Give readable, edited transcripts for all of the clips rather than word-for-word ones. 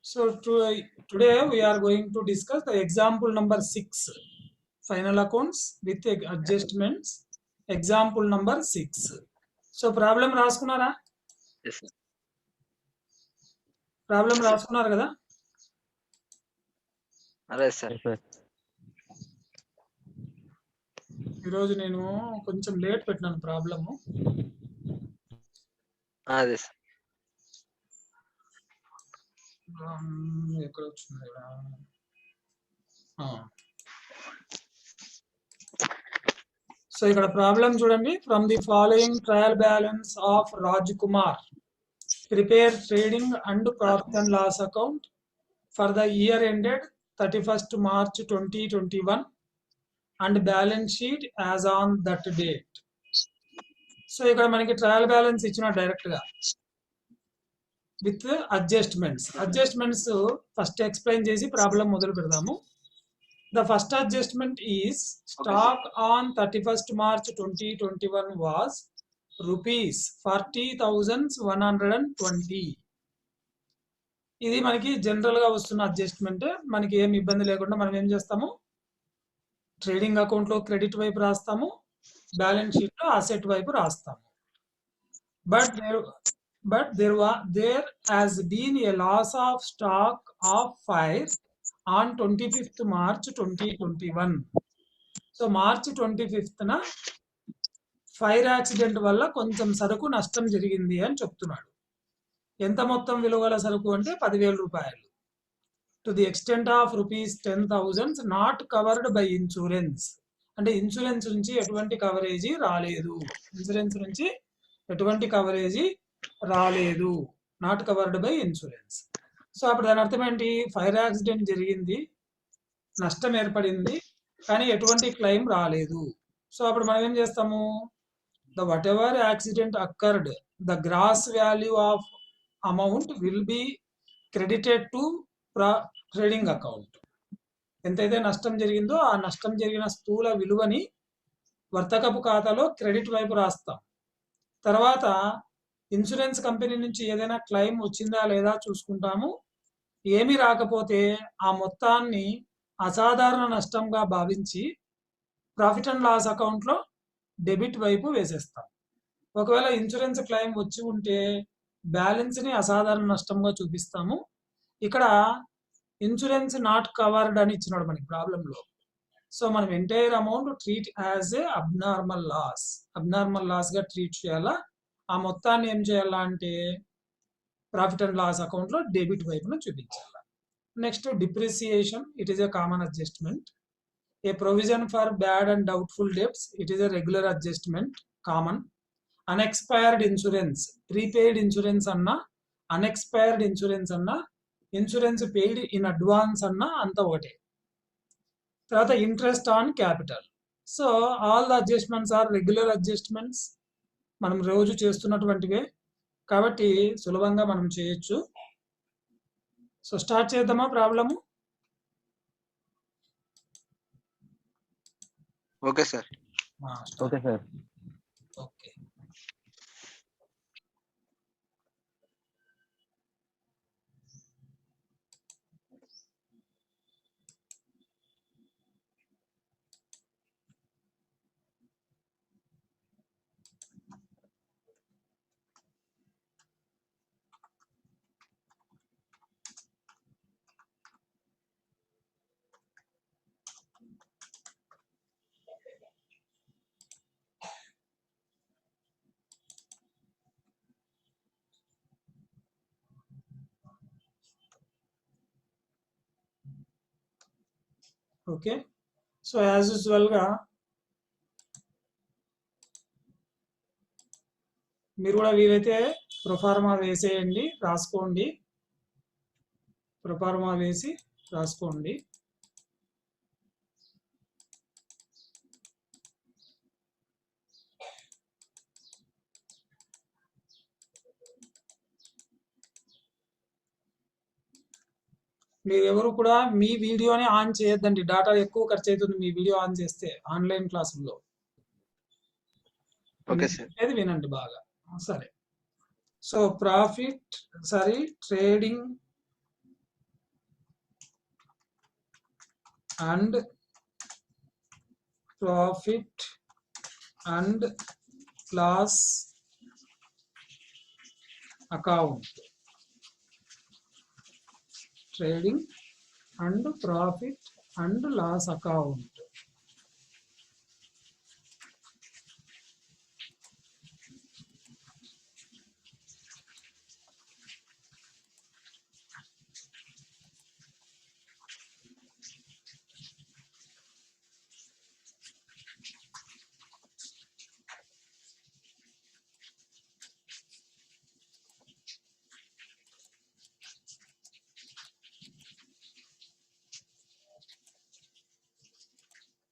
So today we are going to discuss the example number 6, final accounts with adjustments. Example number 6. So problem రాసుకున్నారా? Yes, sir. Problem రాసుకున్నారు కదా? Alright, sir. Yes, sir. ఈరోజు నేను కొంచెం late పెట్టినాను problem. Yes. ఎక్కడ వచ్చింది ఇక్కడ? So ఇక్కడ ప్రాబ్లం చూడండి. From the following trial balance of Raj Kumar prepare trading and profit and loss account for the year ended 31st March 2021 and balance sheet as on that date. So ఇక్కడ మనకి trial balance ఇచ్చిన direct గా with adjustments first explain చేసి problem మొదలు పెడదాము. The first adjustment is stock on 31st March 2021 was rupees 40,120. ఇది మనకి general గా వస్తున్న అడ్జస్ట్మెంట్. మనకి ఏం ఇబ్బంది లేకుండా మనం ఏం చేస్తాము, ట్రేడింగ్ అకౌంట్ లో క్రెడిట్ వైపు రాస్తాము, బ్యాలెన్స్ షీట్ లో అసెట్ వైపు రాస్తాము. But there has been a loss of stock of fire on 25th March 2021. So March 25th fire accident వల్ల కొంచెం సరుకు నష్టం జరిగింది అని చెప్తున్నాడు. ఎంత మొత్తం విలువ గల సరుకు అంటే 10,000 రూపాయలు. To the extent of rupees 10,000 not covered by insurance. అంటే ఇన్సూరెన్స్ నుంచి ఎటువంటి కవరేజీ రాలేదు. Not covered by insurance. So అప్పుడు దాని అర్థం ఏంటి? ఫైర్ యాక్సిడెంట్ జరిగింది, నష్టం ఏర్పడింది, కానీ ఎటువంటి క్లెయిమ్ రాలేదు. సో అప్పుడు మనం ఏం చేస్తాము, the whatever accident occurred, the gross value of amount will be credited to trading account. ఎంతైతే నష్టం జరిగిందో ఆ నష్టం జరిగిన స్థూల విలువని వర్తకపు ఖాతాలో క్రెడిట్ వైపు రాస్తాం. తర్వాత ఇన్సూరెన్స్ కంపెనీ నుంచి ఏదైనా క్లెయిమ్ వచ్చిందా లేదా చూసుకుంటాము. ఏమీ రాకపోతే ఆ మొత్తాన్ని అసాధారణ నష్టంగా భావించి ప్రాఫిట్ అండ్ లాస్ అకౌంట్ లో డెబిట్ వైపు వేసేస్తాం. ఒకవేళ ఇన్సూరెన్స్ క్లెయిమ్ వచ్చి ఉంటే బ్యాలెన్స్ ని అసాధారణ నష్టంగా చూపిస్తాము. ఇక్కడ ఇన్సూరెన్స్ నాట్ కవర్డ్ అని ఇచ్చినాడు మనకి ప్రాబ్లంలో. సో మనం entire amount treat as a abnormal loss గా ట్రీట్ చేయాలా. ఆ మొత్తాన్ని ఏం చేయాలా అంటే ప్రాఫిట్ అండ్ లాస్ అకౌంట్ లో డెబిట్ వైపున చూపించాలా. Next depreciation, it is a common adjustment. A provision for bad and doubtful debts, it is a regular adjustment, common. Unexpired insurance, prepaid insurance anna, unexpired insurance anna, insurance paid in advance anna anta okate. Tarvata interest on capital. So all the adjustments are regular adjustments. మనం రోజు చేస్తున్నటువంటివే కాబట్టి సులభంగా మనం చేయొచ్చు. So start చేద్దామా problem? Okay, sir. Okay, sir. Okay. Okay. So as usual గా మీరు కూడా వీలైతే ప్రొఫార్మా వేసేయండి, రాసుకోండి. ప్రొఫార్మా వేసి రాసుకోండి. మీరు ఎవరు కూడా మీ వీడియోని ఆన్ చేయొద్దండి. డేటా ఎక్కువ ఖర్చు అవుతుంది మీ వీడియో ఆన్ చేస్తే ఆన్లైన్ క్లాసుల్లో. Okay, sir. అది వినండి బాగా. సరే. So trading and profit and loss account. Trading and profit and loss account.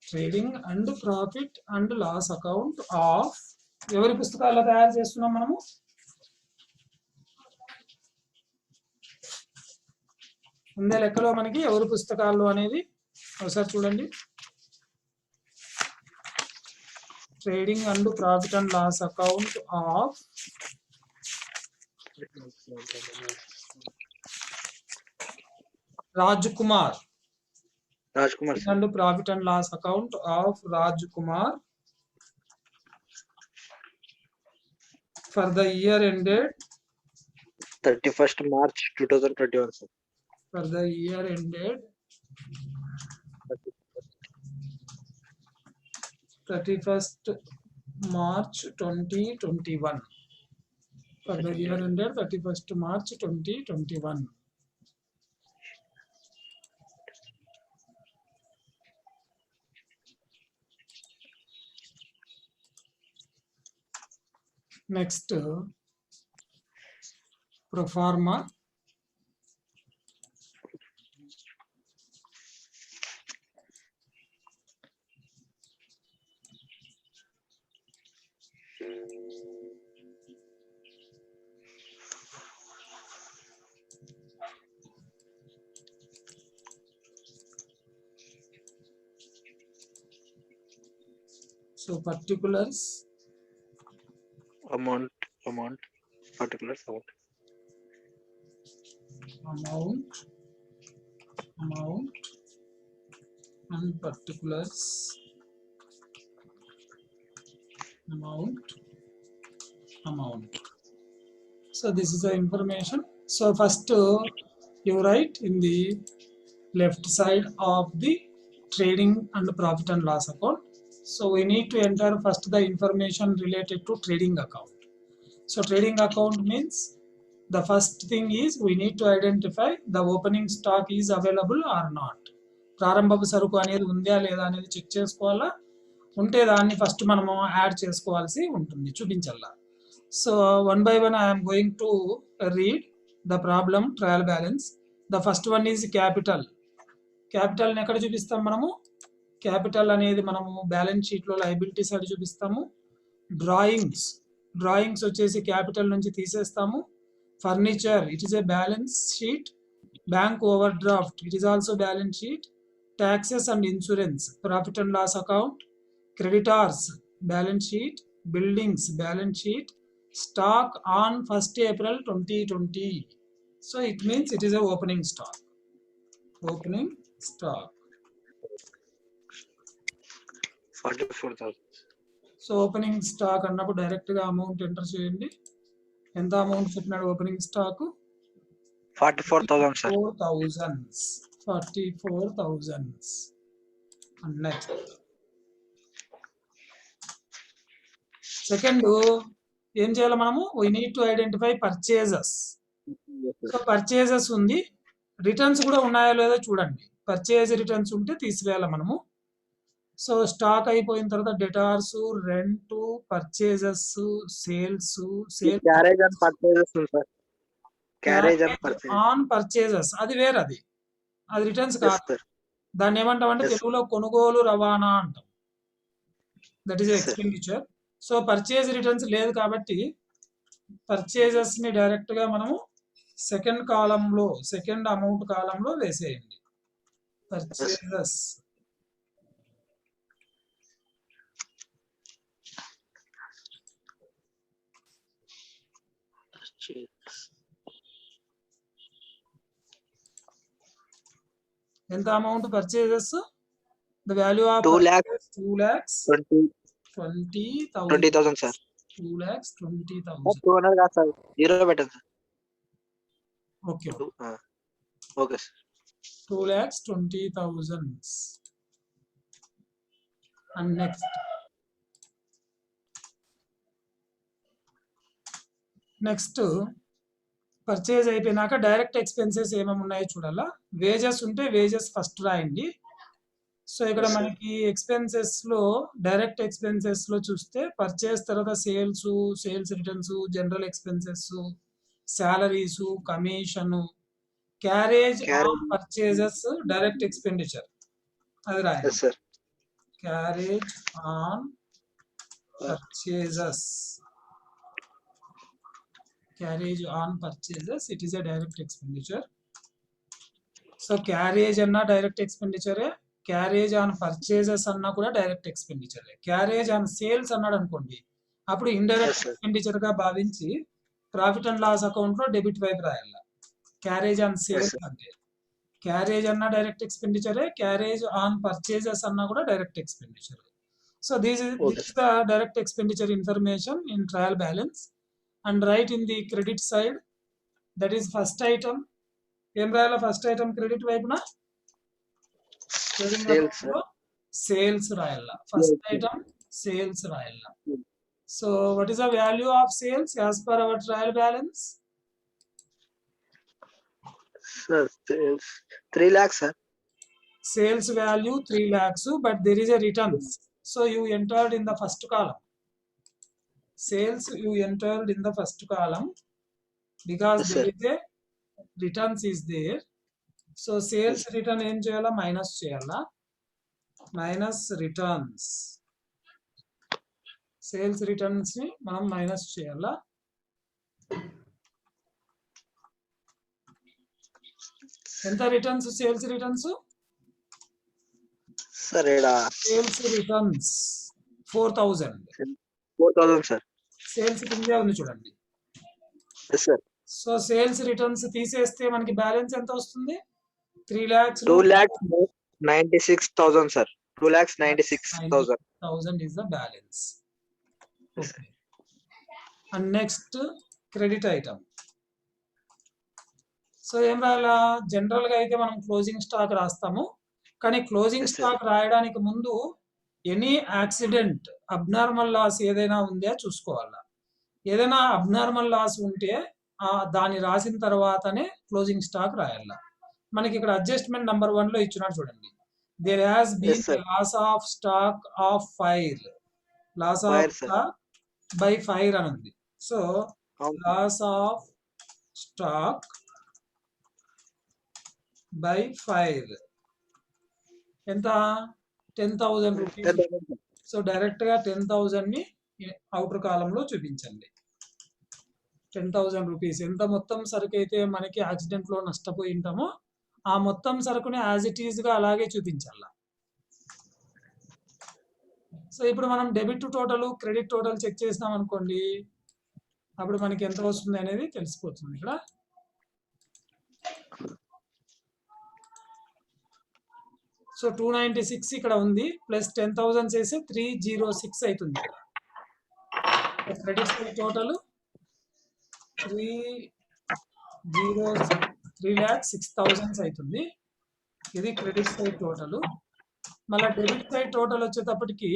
Trading and profit and loss account of ఎవరి పుస్తకాల్లో తయారు చేస్తున్నాం మనము? ఉందే లెక్కలో మనకి ఎవరి పుస్తకాల్లో అనేది ఒకసారి చూడండి. Trading and profit and loss account of Raj Kumar. and profit and loss account of Raj Kumar for the year ended 31st March 2021, sir. For the year ended 31st March 2021. For the year ended 31st March 2021. Next, pro forma. So particulars. Amount, particulars, amount and particulars. Amount. So this is the information. So first you write in the left side of the trading and profit and loss account. So we need to enter first the information related to trading account. So trading account means the first thing is we need to identify the opening stock is available or not. ప్రారంభపు సరుకు అనేది ఉందా లేదా అనేది check చేసుకోవాలా. ఉంటే దాన్ని first మనము add చేసుకోవాల్సి ఉంటుంది, చూపించాలా. So one by one I'm going to read the problem trial balance. The first one is capital. క్యాపిటల్ని ఎక్కడ చూపిస్తాం మనము? క్యాపిటల్ అనేది మనము బ్యాలెన్స్ షీట్లో లయబిలిటీ సైడ్ చూపిస్తాము. డ్రాయింగ్స్ వచ్చేసి క్యాపిటల్ నుంచి తీసేస్తాము. Furniture it is a balance sheet. Bank overdraft it is also balance sheet. taxes and insurance profit and loss account. Creditors balance sheet. Buildings balance sheet. Stock on 1st April 2020. So it means it is a opening stock. 44,000. So opening stock అన్నప్పుడు direct గా amount enter చేయండి. ఎంత amount చెప్పినాడు opening stock? 44,000, sir. 44,000. And next second ఏం చేయాలి మనము? We need to identify purchases. So purchases ఉంది, returns కూడా ఉన్నాయో లేదో చూడండి. పర్చేజ్ రిటర్న్స్ ఉంటే తీసివేయాలి మనము. సో స్టాక్ అయిపోయిన తర్వాత debtors, rent, purchases, sales on purchases అది వేరే, అది రిటర్న్స్ కాదు. దాన్ని ఏమంటాం అంటే తెలుగులో కొనుగోలు రవాణా అంటాం. That is expenditure. So purchase returns లేదు కాబట్టి పర్చేజెస్ ని డైరెక్ట్ గా మనము సెకండ్ అమౌంట్ కాలంలో వేసేయండి. పర్చేజెస్. ఎంత amount purchases? The value of 2 lakh purchase 2 lakhs 20,000. 20,000 sir 2 lakhs 20,000. 200 కాదు సార్ జీరో పెట్టండి sir Okay. Okay sir 2 lakhs 20,000. And next purchase అయిపోయినాక డైరెక్ట్ ఎక్స్పెన్సెస్ ఏమేమి ఉన్నాయో చూడాలా. వేజెస్ ఉంటే వేజెస్ ఫస్ట్ రాయండి. సో ఇక్కడ మనకి ఎక్స్పెన్సెస్ లో డైరెక్ట్ ఎక్స్పెన్సెస్ లో చూస్తే పర్చేస్ తర్వాత sales returns, general expenses, salaries, commission, carriage on purchases, direct expenditure అది రాయండి. Sir Carriage on purchases. Carriage on purchases, it is a direct expenditure. So carriage anna direct expenditure, carriage on purchases anna kuda direct expenditure. Carriage on sales annadu anukondi appudu indirect expenditure ga bhavinchi profit and loss account lo debit వైపు రాయాలి. Carriage on sales ante carriage anna direct expenditure, carriage on purchases anna kuda direct expenditure. So this is the direct expenditure information in trial balance. And right in the credit side, that is first item. Em rayala first item credit vaipuna sales rayala. First item sales rayala. So what is the value of sales as per our trial balance? Sir, sales 3 lakhs sir. Sales value 3 lakhs, but there is a returns. So you entered in the first column. Sales you entered in the first column because there is a returns is there. So sales return em cheyala minus cheyala. Minus returns. Sales returns ni manam minus cheyala. Enta returns sales returns? Sir, sales returns 4,000. 4,000 sir. Sales కిందే ఉంది చూడండి. Yes sir. So sales returns తీసేస్తే మనకి balance ఎంత వస్తుంది? 3 lakhs 2,96,000 sir. 2,96,000 is the balance. Okay. And next credit item. So ఏం రాయాలా? General గా అయితే మనం క్లోజింగ్ స్టాక్ రాస్తాము. కానీ క్లోజింగ్ స్టాక్ రాయడానికి ముందు ఎనీ యాక్సిడెంట్ అబ్నార్మల్ లాస్ ఏదైనా ఉందా చూసుకోవాలా. ఏదైనా అబ్నార్మల్ లాస్ ఉంటే దాన్ని రాసిన తర్వాతనే క్లోజింగ్ స్టాక్ రాయాల. మనకి ఇక్కడ అడ్జస్ట్మెంట్ నెంబర్ 1 లో ఇచ్చినాడు చూడండి. There has been loss of stock of fire. Loss of stock by fire అని ఉంది. So loss of stock by fire ఎంత? 10,000 రూపీస్. సో డైరెక్ట్ గా 10,000 ని అవుటర్ కాలంలో చూపించండి. 10,000 రూపీస్ ఎంత మొత్తం సరుకు అయితే మనకి యాక్సిడెంట్ లో నష్టపోయి ఉంటామో ఆ మొత్తం సరుకుని యాజ్ ఇట్ ఈజ్ గా అలాగే చూపించాల. సో ఇప్పుడు మనం debit total, credit total check చేసినాం అనుకోండి, అప్పుడు మనకి ఎంత వస్తుంది అనేది తెలిసిపోతుంది. ఇక్కడ సో 296 ఇక్కడ ఉంది, ప్లస్ 10,000 చేసి 306 అవుతుంది. క్రెడిట్ టోటల్ 3,06,000 అవుతుంది. ఇది క్రెడిట్ సైడ్ టోటల్. మళ్ళీ డెబిట్ సైడ్ టోటల్ వచ్చేటప్పటికి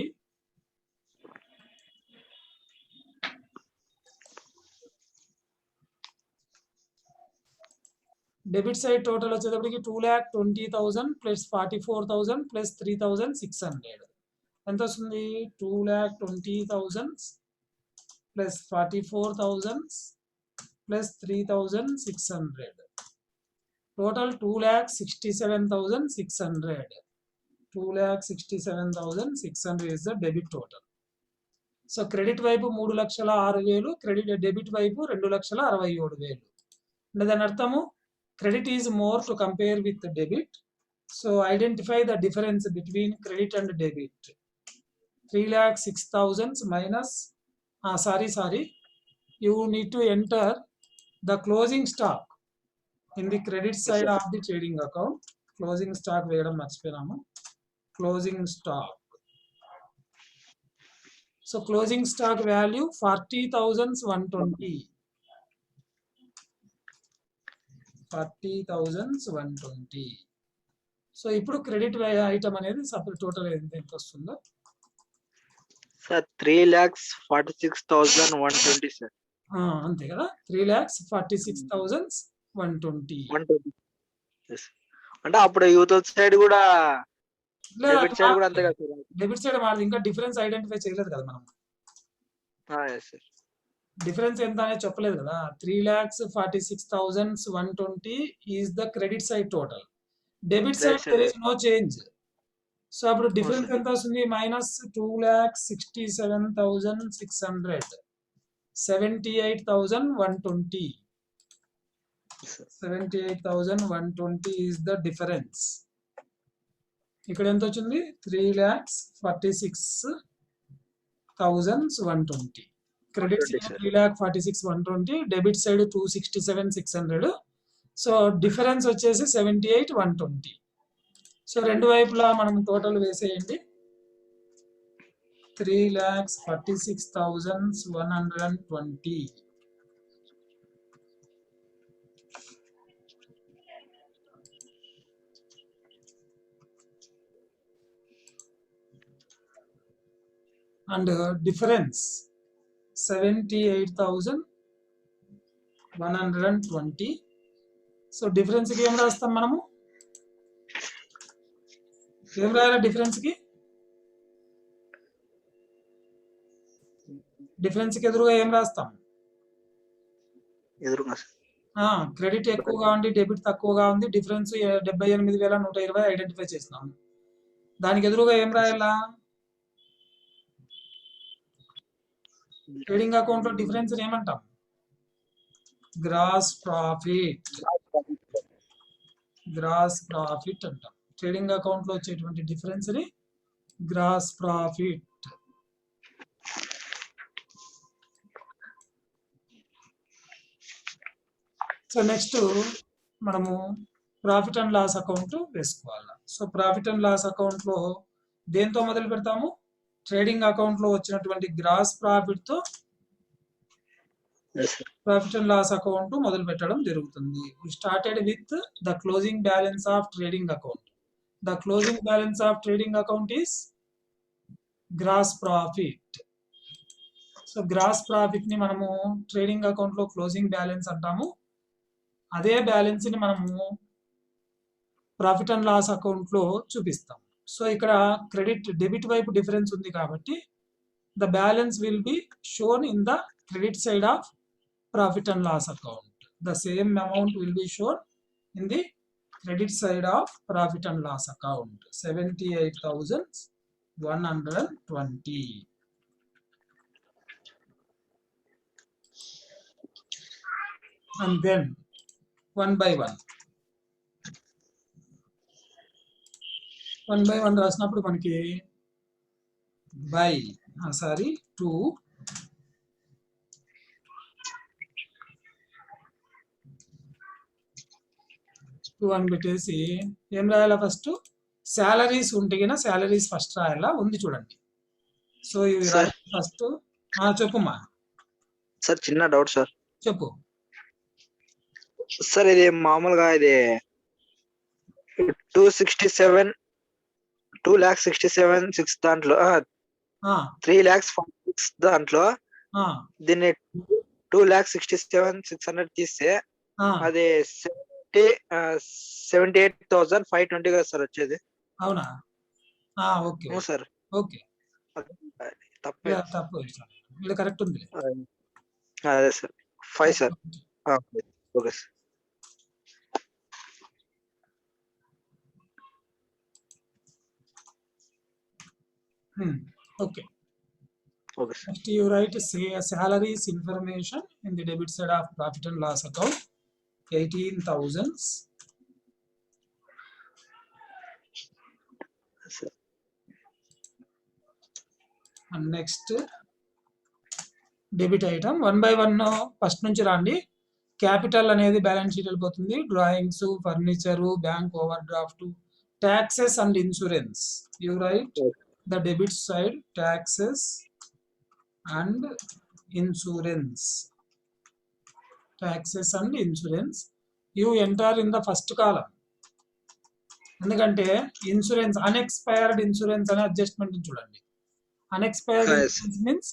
డెబిట్ సైడ్ టోటల్ వచ్చేటప్పటికి 2,20,000 ప్లస్ 44,000 ప్లస్ 3,600 ఎంత వస్తుంది? 2,20,000 plus 44,000 plus 3,600 total 2,67,600. 2,67,600 is the debit total. So credit వైపు 3,06,000, క్రెడిట్ డెబిట్ వైపు 2,67,000. అంటే దాని అర్థము credit is more to compare with the debit. So identify the difference between credit and debit. 3,06,000 minus sorry, you need to enter the closing stock in the credit side of the trading account. Closing stock వేయడం మర్చిపోయాము. closing stock. So closing stock value 40,120. 40,120. So ఇప్పుడు credit item అనేది separate total ఎంత వస్తుందో sir 3,46,120 sir. అంతే కదా 3,46,120. అంటే అప్పుడు youth side కూడా డెబిట్ సైడ్ కూడా అంతే కదా సార్. డెబిట్ సైడ్ మాది ఇంకా డిఫరెన్స్ ఐడెంటిఫై చేయలేదు కదా మనం. సార్ డిఫరెన్స్ ఎంత అనేది చెప్పలేదు కదా. 3,46,120 is the credit side total. Debit side there is no change. So అప్పుడు డిఫరెన్స్ ఎంత వస్తుంది? మైనస్ 2,67,600. 78,120. 78,120 is the difference. ఇక్కడ ఎంత వచ్చింది? 3,46,120. Credit side 3,46,120, debit side 267,600. So difference వచ్చేసి 78,120. సో రెండు వైపులా మనం టోటల్ వేసేయండి. 3,46,120. And difference 78,120. సో డిఫరెన్స్ కి ఏం రాస్తాం మనము? ఏం రాయాలి డిఫరెన్స్ కి? డిఫరెన్స్ కి ఎదురుగా ఏం రాస్తాం? క్రెడిట్ ఎక్కువగా ఉంది, డెబిట్ తక్కువగా ఉంది, డిఫరెన్స్ 78,120 ఐడెంటిఫై చేసినాం. దానికి ఎదురుగా ఏం రాయాలా? ట్రేడింగ్ అకౌంట్ లో డిఫరెన్స్ ఏమంటాం? Gross profit. గ్రాస్ ప్రాఫిట్ అంటాం. ట్రేడింగ్ అకౌంట్ లో వచ్చేటువంటి డిఫరెన్స్ ని గ్రాస్ ప్రాఫిట్. సో నెక్స్ట్ మనము ప్రాఫిట్ అండ్ లాస్ అకౌంట్ వేసుకోవాలి. So profit and loss account లో దేంతో మొదలు పెడతాము? ట్రేడింగ్ అకౌంట్ లో వచ్చినటువంటి గ్రాస్ ప్రాఫిట్ తో ప్రాఫిట్ అండ్ లాస్ అకౌంట్ మొదలు పెట్టడం జరుగుతుంది. We started with the closing balance of trading account. The closing balance of trading account is gross profit. So gross profit ని మనము ట్రేడింగ్ అకౌంట్ లో closing balance అంటాము. అదే balance ని మనము ప్రాఫిట్ అండ్ లాస్ అకౌంట్ లో చూపిస్తాం. సో ఇక్కడ క్రెడిట్ డెబిట్ వైపు డిఫరెన్స్ ఉంది కాబట్టి the balance will be shown in the credit side of profit and loss account. The same amount will be shown in the credit side of profit and loss account. 78,120. And then one by one రాసినప్పుడు మనకి by 2 అని పెట్టేసి ఏం రాయాలా? First salaries ఉంటే salaries first రాయాలా? ఉంది చూడండి. So ఇవి first చెప్పుమా. Sir చిన్న డౌట్ సార్. చెప్పు సార్. ఇది మామూలుగా ఇది 2,67,6 దాంట్లో 3,46,000 దాంట్లో దీన్ని 2,67,600 తీస్తే అది 78,520 కదా సార్ వచ్చేది. అవునా? Okay sir. ఓకే తప్పు ఇది కరెక్ట్ ఉంది. అదే sir 5 sir. Okay sir. Okay. Next you write salaries information in the debit side of profit and loss account 18,000. And next debit item 1 by 1 first నుంచి రండి. క్యాపిటల్ అనేది balance sheet వెళ్ళిపోతుంది. Drawings, furniture, bank over draft, taxes and insurance. You write Yes. the debit side, taxes and insurance. Taxes and insurance. You enter in the first column. ఎందుకంటే insurance unexpired insurance అనే adjustment చూడండి. Unexpired Yes. Insurance means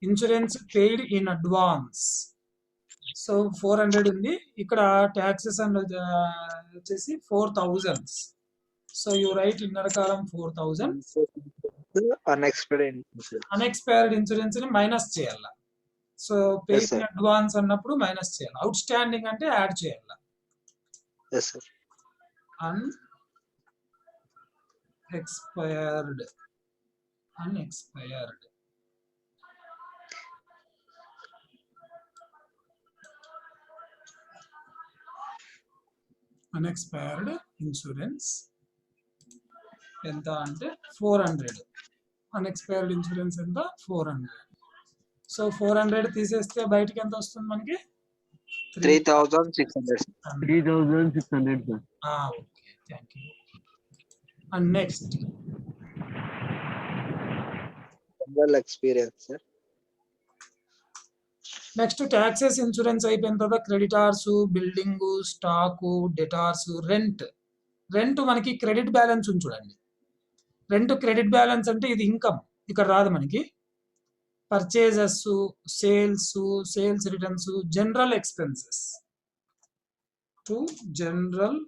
insurance paid in advance. So 400 ఉంది. ఇక్కడ taxes and వచ్చేసి 4000. So you right inner column 4000. Unexpected. Unexpired insurance ని minus చేయాలి. So paid sir. In advance అన్నప్పుడు minus చేయాలి. అవుట్ స్టాండింగ్ అంటే యాడ్ చేయాలి. Yes, sir. Unexpired. Unexpired insurance ఎంత అంటే 400. అన్ఎక్స్పైర్డ్ ఇన్సూరెన్స్ ఎంత 400. సో 400 తీసేస్తే బయటికి ఎంత వస్తుంది మనకి 3600. 3600 sir. Okay, thank you. And next General experience, sir. Next taxes insurance అయిపోయిన తర్వాత creditors, building, stock, debtors, rent మనకి క్రెడిట్ బ్యాలెన్స్ ఉంది చూడండి. రెంట్ క్రెడిట్ బ్యాలెన్స్ అంటే ఇది ఇన్కమ్, ఇక్కడ రాదు మనకి. Purchases, sales returns, general expenses. To general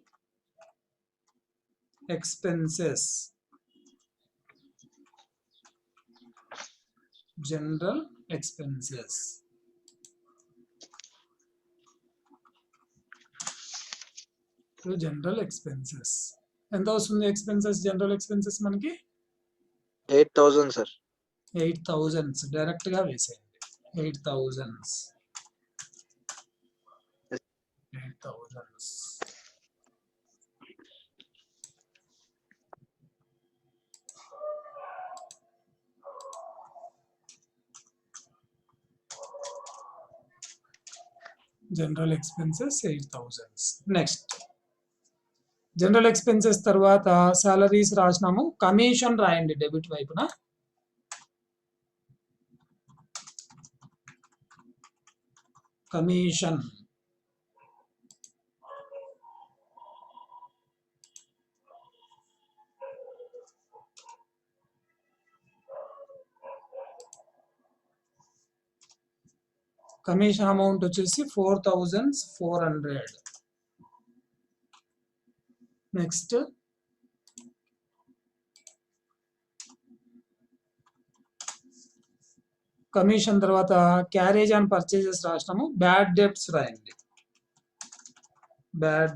expenses. General expenses to general expenses. ఎంత వస్తుంది ఎక్స్పెన్సెస్? జనరల్ ఎక్స్పెన్సెస్ మనకి 8000, sir. 8000 డైరెక్ట్ గా వేసేయండి. 8000. General expenses 8000. Next general expenses తర్వాత సాలరీస్ రాసినాము. కమిషన్ రాయండి డెబిట్ వైపున. కమిషన్ కమిషన్ అమౌంట్ వచ్చేసి 4400. నెక్స్ట్ కమిషన్ తర్వాత క్యారేజ్ అండ్ పర్చేజెస్ రాసినాము. బ్యాడ్ డెప్ట్స్ రాయండి. బ్యాడ్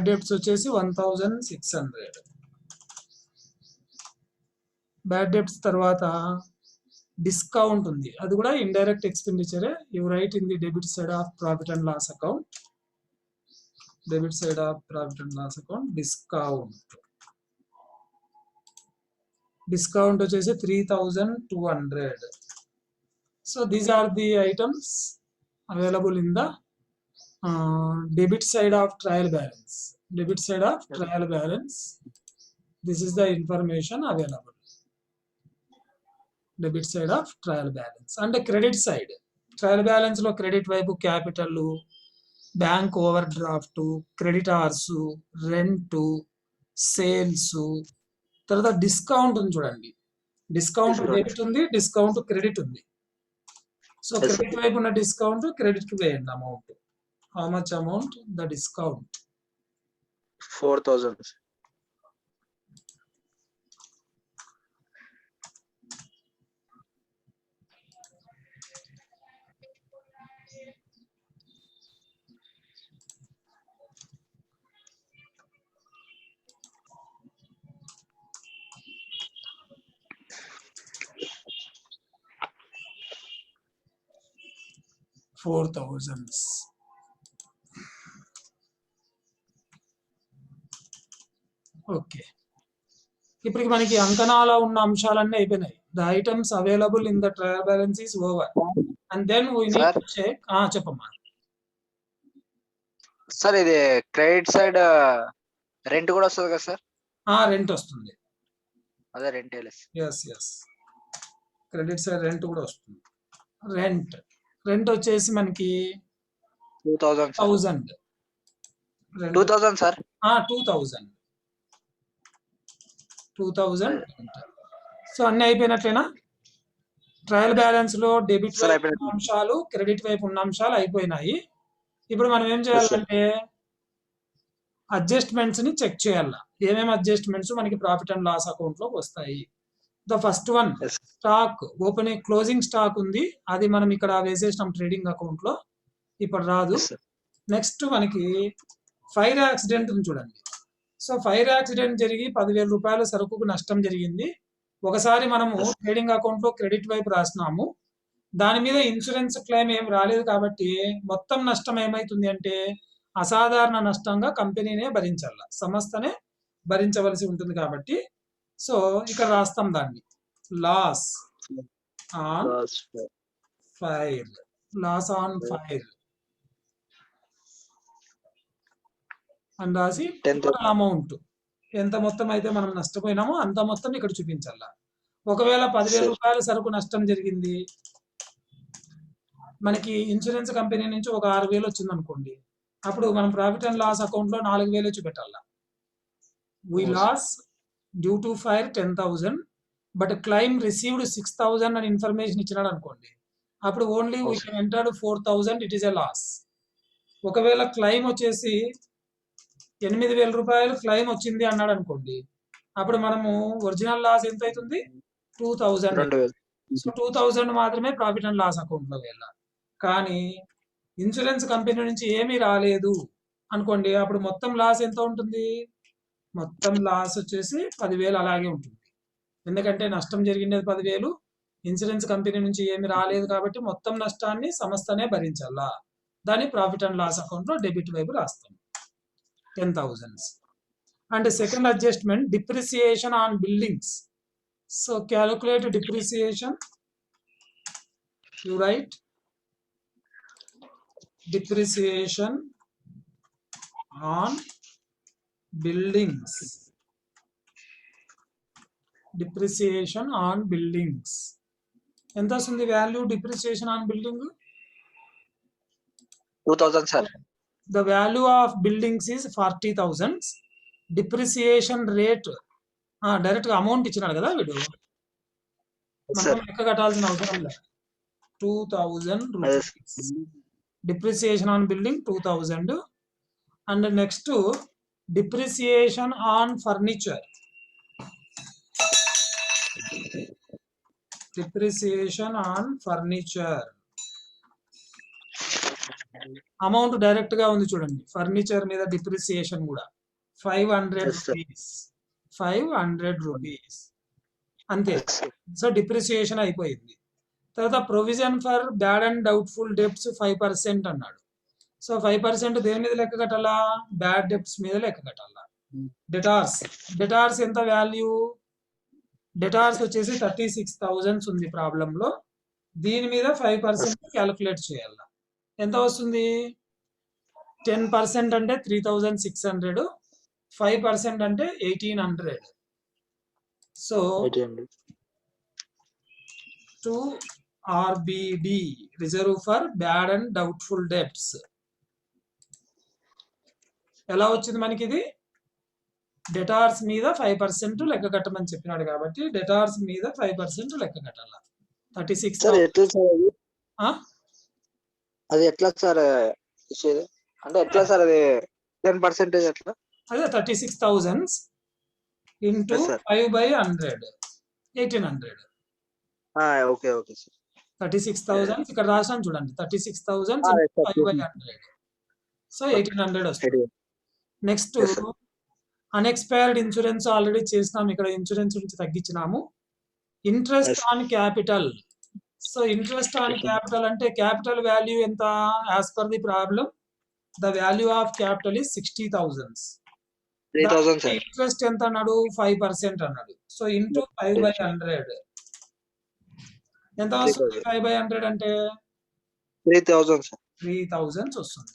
డెప్ట్స్ వచ్చేసి 1600. బ్యాడ్ డెప్ట్స్ తర్వాత డిస్కౌంట్ ఉంది, అది కూడా ఇండైరెక్ట్ ఎక్స్పెండిచరే. You write in the debit side of profit and loss account. Debit side of profit and loss account discount వచ్చేసి 3200. So these are the items available in the debit side of trial balance. This is the information available. Debit side of trial balance. అంటే credit side trial balance లో credit వైపు capital, bank over draft, creditors, rent, sales, తర్వాత discount ఉంది చూడండి. Discount debit ఉంది, discount credit ఉంది. So credit వైపు ఉన్న డిస్కౌంట్ క్రెడిట్ కి వేయండి amount. How much amount? The discount 4000. Okay, ఇప్పటికి మనకి అంకణాల ఉన్న అంశాలన్నీ అయిపోయినాయి. The items available in the trial balance is over. And then we need to check. చెప్పమ్మా. సార్ ఇది క్రెడిట్ సైడ్ రెంట్ కూడా వస్తుంది కదా సార్? రెంట్ వస్తుంది. అదే rent yes credit side rent కూడా వస్తుంది. రెంట్ వచ్చేసి మనకి 2000 సార్. 1000 2000 సార్. 2000 సో అన్ని అయిపోయినట్లేనా? ట్రయల్ బ్యాలెన్స్ లో డెబిట్ Sir, వైపు అయిపోయినట్టు. ఉన్న అంశాలు, క్రెడిట్ వైపు ఉన్న అంశాలు అయిపోయినాయి. ఇప్పుడు మనం ఏం చేయాలంటే అడ్జస్ట్మెంట్స్ ని చెక్ చేయాలి. ఏమేమి అడ్జస్ట్మెంట్స్ మనకి ప్రాఫిట్ అండ్ లాస్ అకౌంట్ లోకి వస్తాయి. The first one Yes. Stock opening closing stock ఉంది, అది మనం ఇక్కడ వేసేసినాం ట్రేడింగ్ అకౌంట్ లో, ఇప్పుడు రాదు. Yes, sir. నెక్స్ట్ మనకి ఫైర్ యాక్సిడెంట్ ఉంది చూడండి. సో ఫైర్ యాక్సిడెంట్ జరిగి 10,000 రూపాయల సరుకుకు నష్టం జరిగింది. ఒకసారి మనము ట్రేడింగ్ అకౌంట్ లో క్రెడిట్ వైపు రాసినాము, దాని మీద ఇన్సూరెన్స్ క్లెయిమ్ ఏం రాలేదు కాబట్టి మొత్తం నష్టం ఏమైతుంది అంటే అసాధారణ నష్టంగా కంపెనీనే భరించాల, సంస్థనే భరించవలసి ఉంటుంది కాబట్టి సో ఇక్కడ రాస్తాం దాన్ని loss on Last, sir. Fire, loss on fire అని రాసి 10,000. టోటల్ అమౌంట్ ఎంత మొత్తం అయితే మనం నష్టపోయినామో అంత మొత్తం ఇక్కడ చూపించాల. ఒకవేళ 10,000 Sir. రూపాయల సరుకు నష్టం జరిగింది, మనకి ఇన్సూరెన్స్ కంపెనీ నుంచి ఒక 6,000 వచ్చింది అనుకోండి, అప్పుడు మనం ప్రాఫిట్ అండ్ లాస్ అకౌంట్ లో 4,000 చూపెట్టాల. We Yes. Loss due to fire 10,000 but claim received 6,000 అని ఇన్ఫర్మేషన్ ఇచ్చినాడు అనుకోండి, అప్పుడు only we Yes. Can entered 4,000, it is a loss. ఒకవేళ క్లైమ్ వచ్చేసి 8,000 రూపాయలు క్లైమ్ వచ్చింది అన్నాడు అనుకోండి, అప్పుడు మనము ఒరిజినల్ లాస్ ఎంత అవుతుంది? 2,000. 2,000. సో 2,000 మాత్రమే ప్రాఫిట్ అండ్ లాస్ అకౌంట్ లో వెళ్ళాలి. కానీ ఇన్సూరెన్స్ కంపెనీ నుంచి ఏమీ రాలేదు అనుకోండి, అప్పుడు మొత్తం లాస్ ఎంత ఉంటుంది? మొత్తం లాస్ వచ్చేసి 10,000 అలాగే ఉంటుంది. ఎందుకంటే నష్టం జరిగినది 10,000, ఇన్సూరెన్స్ కంపెనీ నుంచి ఏమి రాలేదు కాబట్టి మొత్తం నష్టాన్ని సంస్థనే భరించాలా. దాన్ని ప్రాఫిట్ అండ్ లాస్ అకౌంట్ లో డెబిట్ వైపు రాస్తాం 10,000. And second adjustment depreciation on buildings. So calculate depreciation. You right depreciation on buildings. Depreciation on buildings. ఎంత వస్తుంది value depreciation on building? 2000 sir. The value of buildings is 40,000. Depreciation rate direct గా amount ఇచ్చినాడు కదా వీడు, Yes, మనం sir. లెక్క కట్టాల్సిన అవసరం లేదు. 2,000 Yes. rupees. Depreciation on building 2,000. And next depreciation on furniture. Depreciation on furniture. Amount direct గా ఉంది చూడండి, ఫర్నిచర్ మీద డిప్రిసియేషన్ కూడా 500 Yes, sir. రూపీస్. 500 రూపీస్ అంతే. Yes, sir. సో డిప్రిసియేషన్ అయిపోయింది. తర్వాత provision for bad and doubtful debts 5% అన్నాడు. So 5% దేని మీద లెక్క కట్టాలా? బ్యాడ్ డెబ్ట్స్ మీద లెక్క కట్టాలా. డెటార్స్ ఎంత వాల్యూ? డెటార్స్ వచ్చేసి 36,000 ఉంది ప్రాబ్లం లో, దీని మీద 5% క్యాలిక్యులేట్ చేయాలా. ఎంత వస్తుంది? 10% అంటే 3,600, 5% అంటే 1,800. So 800. to RBD, reserve for bad and doubtful debts. ఎలా వచ్చింది మనకి ఇది? డెటార్స్ మీద 5% లెక్క కట్టమని చెప్పినాడు కాబట్టి డెటార్స్ మీద 5% లెక్క కట్టాల. 36 సార్ ఎట్లా సార్ అది? ఆ? అది ఎట్లా సార్ ఇచ్చేది? అంటే ఎట్లా సార్ అది 10% ఎట్లా? అదే 36,000 into Yes, sir. 5/100, 1,800. Okay okay sir. 36,000 ఇక్కడ రాసాను చూడండి, 36,000 yes, sir. 5/100, సో 1,800 వస్తుంది. Next Yes, sir. Unexpired insurance already చేసినాం, ఇక్కడ ఇన్సూరెన్స్ నుంచి తగ్గించినాము. Interest Yes. On capital. So interest on capital అంటే క్యాపిటల్ వాల్యూ ఎంత? As per the problem the value of capital is 60,000. 3,000 sir. Interest ఎంత అన్నాడు? 5% అన్నాడు. సో ఇంటూ 5/100 ఎంత వస్తుంది? 5/100 అంటే 3,000 సార్. 3,000 వస్తుంది.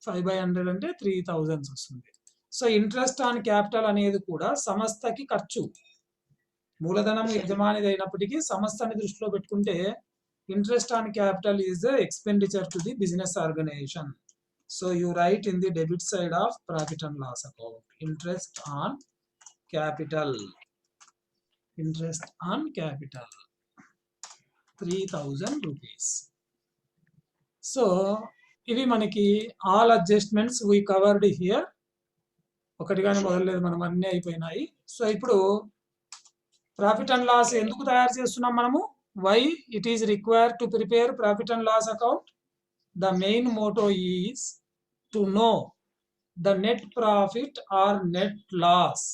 5/100 అంటే 3000 వస్తుంది. సో ఇంట్రెస్ట్ ఆన్ క్యాపిటల్ అనేది కూడా సంస్థకి ఖర్చు. మూలధనం యజమానిది అయినప్పటికీ సంస్థని దృష్టిలో పెట్టుకుంటే interest on capital is the expenditure to the business organisation. So you write in the debit side of profit and loss account interest on capital. Interest on capital 3000 rupees. So ఇవి మనకి all adjustments we covered here. ఒకటిగానే మొదలలేదు, మనం అన్నీ అయిపోయినాయి. So ఇప్పుడు profit and loss ఎందుకు తయారు చేస్తున్నాం మనము? Why it is required to prepare profit and loss account? The main motto is to know the net profit or net loss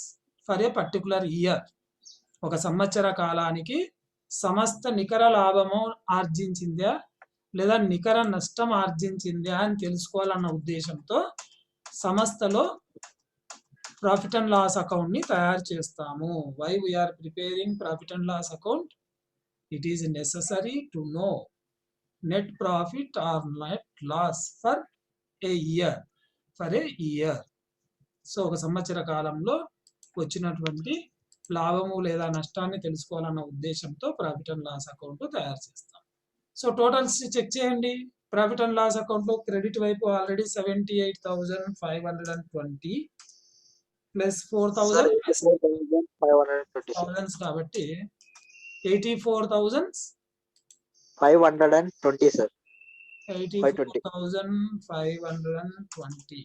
for a particular year. ఒక సంవత్సర కాలానికి సంస్థ నికర లాభము ఆర్జించిందా లేదా నికర నష్టం ఆర్జించిందా అని తెలుసుకోవాలన్న ఉద్దేశంతో సంస్థలో ప్రాఫిట్ అండ్ లాస్ అకౌంట్ ని తయారు చేస్తాము. Why we are preparing profit and loss account? It is necessary to know net profit or net loss for a year. So ఒక సంవత్సర కాలంలో వచ్చినటువంటి లాభము లేదా నష్టాన్ని తెలుసుకోవాలన్న ఉద్దేశంతో ప్రాఫిట్ అండ్ లాస్ అకౌంట్ తయారు చేస్తాం. సో టోటల్స్ చెక్ చేయండి. ప్రాఫిట్ అండ్ లాస్ అకౌంట్ లో క్రెడిట్ వైపు ఆల్రెడీ 78,520 ప్లస్ 4,000 థౌజండ్స్ కాబట్టి 520 sir. 84,520.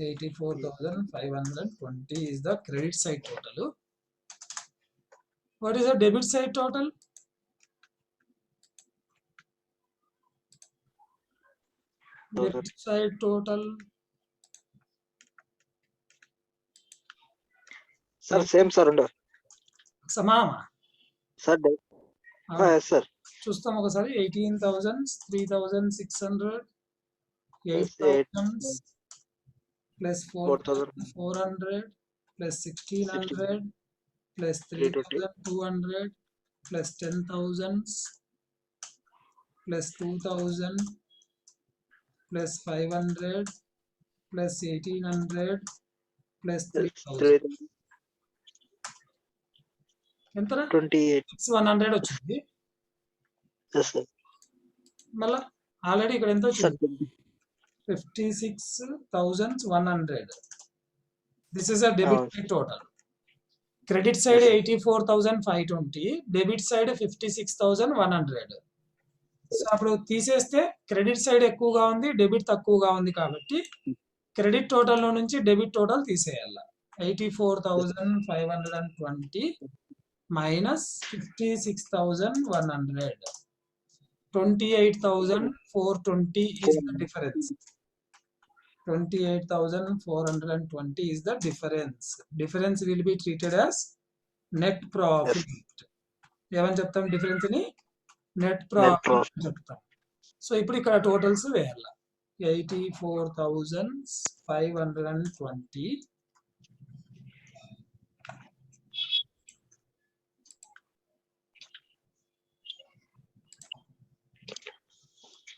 $84,520 is the credit side total. What is the debit side total? Debit side total. Sir same sir ఉండు సమానమా sir. Sir చూస్తాం ఒకసారి. 18,000, 3,600, 8,000 plus 4,400 plus 1,600 plus 3,200 plus 10,000 plus 2,000 plus 500 plus 1,800 plus 3,000 ఎంత? 100 వచ్చింది. మళ్ళా already ఇక్కడ ఎంత వచ్చింది? 56,100. This is a debit side total. Credit side 84,520, debit side 56,100. So అప్పుడు తీసేస్తే క్రెడిట్ సైడ్ ఎక్కువగా ఉంది, డెబిట్ తక్కువగా ఉంది కాబట్టి క్రెడిట్ టోటల్ లో నుంచి debit total తీసేయాల. 84,520 minus 56,100. 28,420 is the difference. 28,420 is the difference. Difference will be treated as net profit. ఏమని చెప్తాం డిఫరెన్స్ ని? నెట్ ప్రాఫిట్ చెప్తాం. సో ఇప్పుడు ఇక్కడ టోటల్స్ వేయాల. 84,520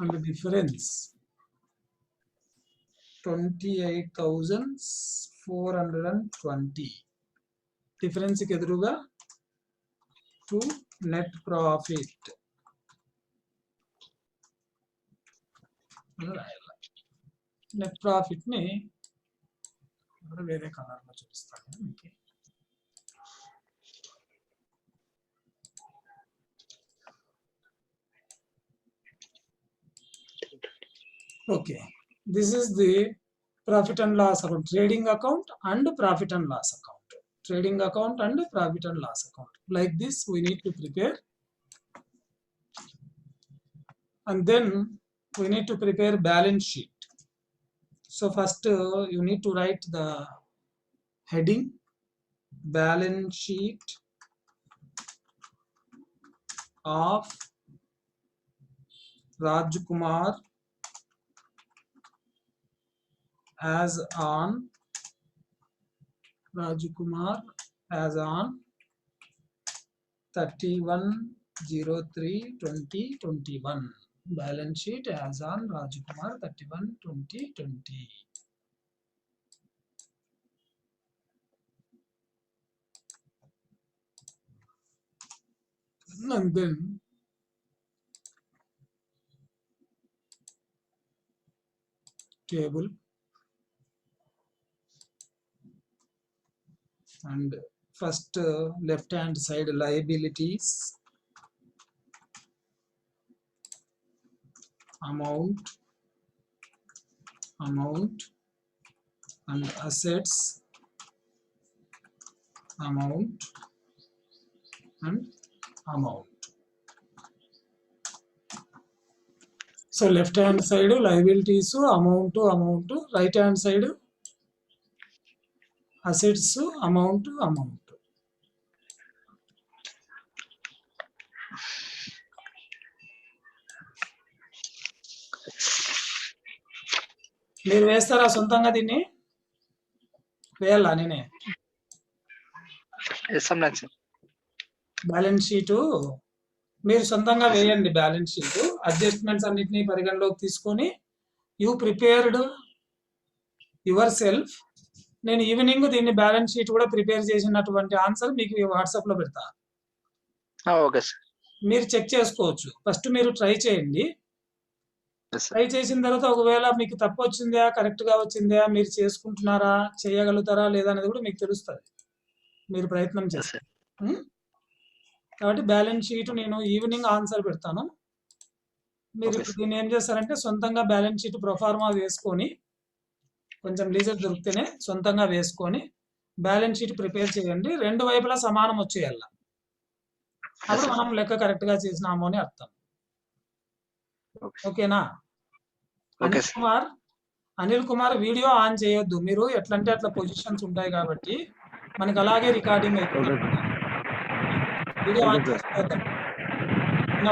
and the difference 28,420. డిఫరెన్స్ కి ఎదురుగా to net profit net profit ని వేరే కలర్ లో చూపిస్తాను మీకు. Okay, this is the profit and loss account, trading account and profit and loss account. Trading account and profit and loss account. Like this we need to prepare. And then we need to prepare balance sheet. So first you need to write the heading balance sheet of Rajkumar as on 31 03/20/21. Balance sheet as on Rajkumar 31/20/20. And then table and first left hand side liabilities, amount and assets, amount and amount. So left hand side liabilities, amount, right hand side assets, amount. మీరు వేస్తారా సొంతంగా దీన్ని? వేయాలా నేనే? ఇస్తాం sir. Balance sheet మీరు సొంతంగా వేయండి. బ్యాలెన్స్ షీట్ అడ్జస్ట్మెంట్స్ అన్నిటినీ పరిగణలోకి తీసుకొని యూ ప్రిపేర్డ్ యువర్ సెల్ఫ్. నేను ఈవినింగ్ దీన్ని బ్యాలెన్స్ షీట్ కూడా ప్రిపేర్ చేసినటువంటి ఆన్సర్ మీకు వాట్సాప్ లో పెడతా. Okay sir. మీరు చెక్ చేసుకోవచ్చు. ఫస్ట్ మీరు ట్రై చేయండి. ట్రై చేసిన తర్వాత ఒకవేళ మీకు తప్పు వచ్చిందా, కరెక్ట్ గా వచ్చిందా, మీరు చేసుకుంటున్నారా, చేయగలుగుతారా లేదా అనేది కూడా మీకు తెలుస్తుంది మీరు ప్రయత్నం చేస్తారు. కాబట్టి బ్యాలెన్స్ షీట్ నేను ఈవినింగ్ ఆన్సర్ పెడతాను. మీరు దీన్ని ఏం చేస్తారంటే సొంతంగా బ్యాలెన్స్ షీట్ ప్రొఫార్మా వేసుకొని, కొంచెం లీజర్ దొరికితేనే సొంతంగా వేసుకొని బ్యాలెన్స్ షీట్ ప్రిపేర్ చేయండి. రెండు వైపులా సమానం వచ్చేయాల. అప్పుడు మనం లెక్క కరెక్ట్ గా చేసినాము అని అర్థం. ఓకేనా? అనిల్ కుమార్ వీడియో ఆన్ చేయొద్దు. మీరు ఎట్లంటే అట్లా పొజిషన్స్ ఉంటాయి కాబట్టి మనకి అలాగే రికార్డింగ్ అవుతుంది. వీడియో ఆన్ చేసుకోవద్దు.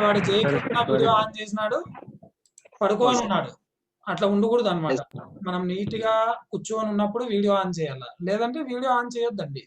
వాడు జయకృష్ణ వీడియో ఆన్ చేసినాడు, పడుకోని ఉన్నాడు. అట్లా ఉండకూడదు అనమాట. మనం నీట్ గా కూర్చొని ఉన్నప్పుడు వీడియో ఆన్ చేయాలి, లేదంటే వీడియో ఆన్ చేయొద్దండి.